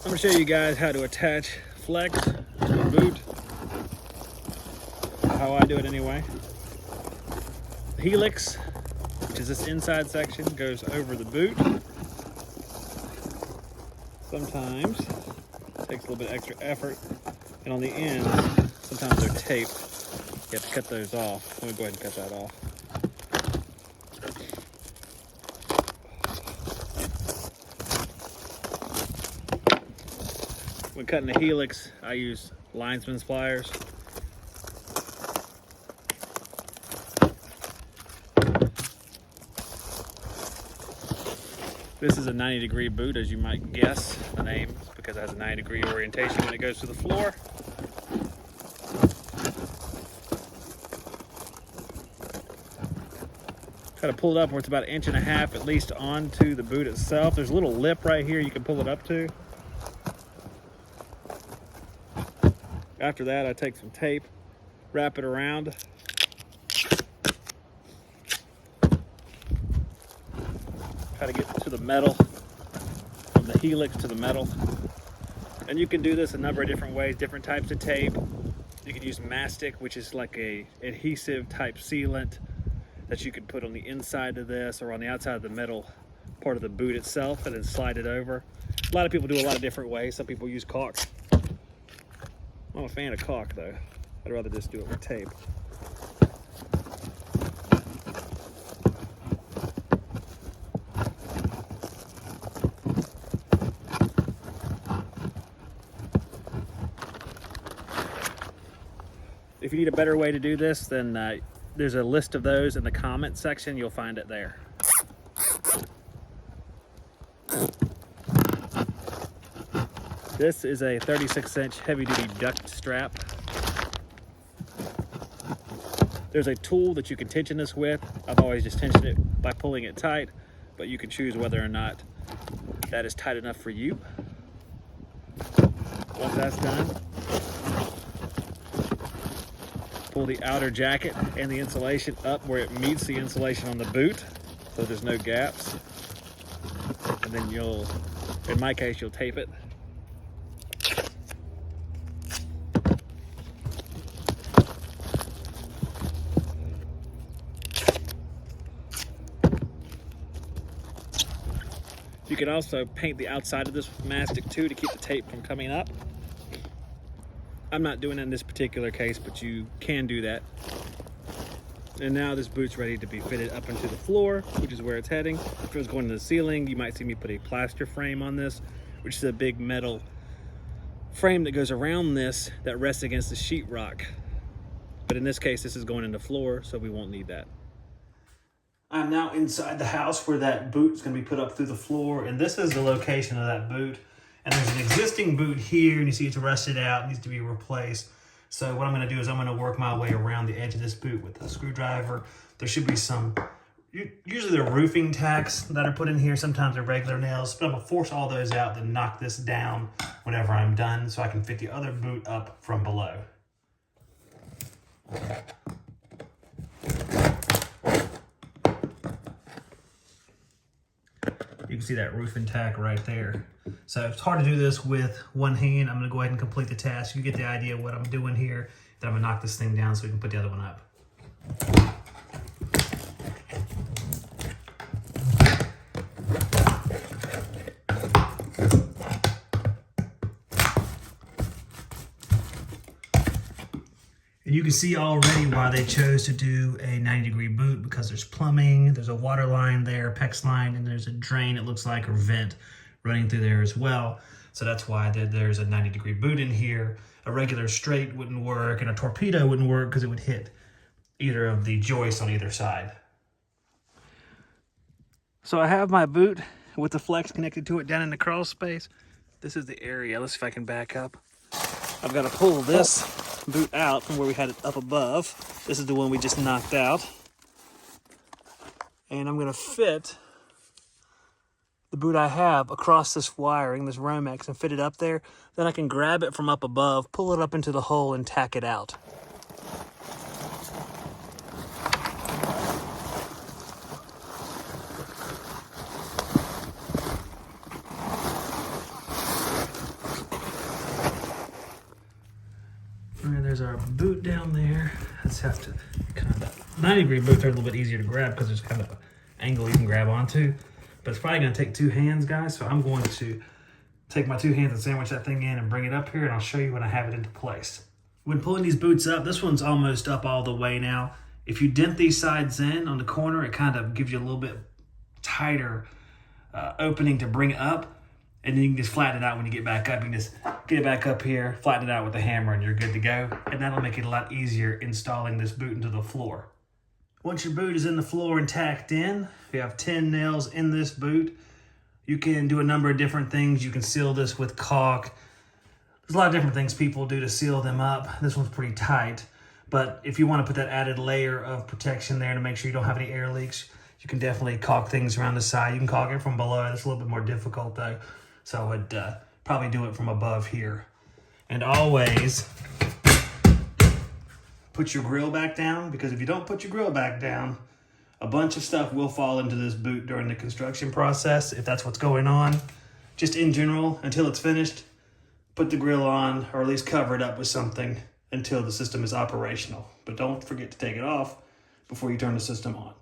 I'm going to show you guys how to attach flex to a boot. How I do it anyway. The helix, which is this inside section, goes over the boot. Sometimes it takes a little bit extra effort, and on the ends, sometimes they're taped. You have to cut those off. Let me go ahead and cut that off. When cutting the helix, I use linesman's pliers. This is a 90-degree boot, as you might guess the name, because it has a 90-degree orientation when it goes to the floor. Try to pull it up where it's about 1.5 inches at least onto the boot itself. There's a little lip right here you can pull it up to. After that, I take some tape, wrap it around. Try to get to the metal, from the helix to the metal. And you can do this a number of different ways, different types of tape. You can use mastic, which is like a adhesive type sealant that you could put on the inside of this or on the outside of the metal part of the boot itself and then slide it over. A lot of people do a lot of different ways. Some people use caulk. I'm not a fan of caulk though. I'd rather just do it with tape. If you need a better way to do this, then there's a list of those in the comment section. You'll find it there. This is a 36-inch heavy-duty duct strap. There's a tool that you can tension this with. I've always just tensioned it by pulling it tight, but you can choose whether or not that is tight enough for you. Once that's done, pull the outer jacket and the insulation up where it meets the insulation on the boot, so there's no gaps. And then you'll, in my case, you'll tape it. You can also paint the outside of this with mastic too to keep the tape from coming up. I'm not doing it in this particular case, but you can do that. And now this boot's ready to be fitted up into the floor, which is where it's heading. If it was going to the ceiling, you might see me put a plaster frame on this, which is a big metal frame that goes around this that rests against the sheetrock. But in this case, this is going in the floor, so we won't need that. I'm now inside the house where that boot is going to be put up through the floor, and this is the location of that boot. And there's an existing boot here, and you see it's rusted out, needs to be replaced. So what I'm going to do is I'm going to work my way around the edge of this boot with a screwdriver. There should be some, usually they're roofing tacks that are put in here. Sometimes they're regular nails, but I'm going to force all those out, then knock this down whenever I'm done so I can fit the other boot up from below. You can see that roofing tack right there. So it's hard to do this with one hand. I'm gonna go ahead and complete the task. You get the idea of what I'm doing here. Then I'm gonna knock this thing down so we can put the other one up. And you can see already why they chose to do a 90-degree boot, because there's plumbing, there's a water line there, PEX line, and there's a drain, it looks like, or vent running through there as well. So that's why there's a 90-degree boot in here. A regular straight wouldn't work, and a torpedo wouldn't work because it would hit either of the joists on either side. So I have my boot with the flex connected to it down in the crawl space. This is the area. Let's see if I can back up. I've got to pull this boot out from where we had it up above. This is the one we just knocked out. And I'm going to fit the boot I have across this wiring, this Romex, and fit it up there. Then I can grab it from up above, pull it up into the hole, and tack it out. There's our boot down there. Let's have to kind of, 90-degree boots are a little bit easier to grab because there's kind of an angle you can grab onto. But it's probably gonna take 2 hands, guys. So I'm going to take my 2 hands and sandwich that thing in and bring it up here, and I'll show you when I have it into place. When pulling these boots up, this one's almost up all the way now. If you dent these sides in on the corner, it kind of gives you a little bit tighter opening to bring it up, and then you can just flatten it out when you get back up. You can just get it back up here, flatten it out with a hammer, and you're good to go. And that'll make it a lot easier installing this boot into the floor. Once your boot is in the floor and tacked in, you have 10 nails in this boot. You can do a number of different things. You can seal this with caulk. There's a lot of different things people do to seal them up. This one's pretty tight, but if you want to put that added layer of protection there to make sure you don't have any air leaks, you can definitely caulk things around the side. You can caulk it from below. It's a little bit more difficult though, so I would probably do it from above here. And always put your grill back down, because if you don't put your grill back down, a bunch of stuff will fall into this boot during the construction process, if that's what's going on. Just in general, until it's finished, put the grill on, or at least cover it up with something until the system is operational. But don't forget to take it off before you turn the system on.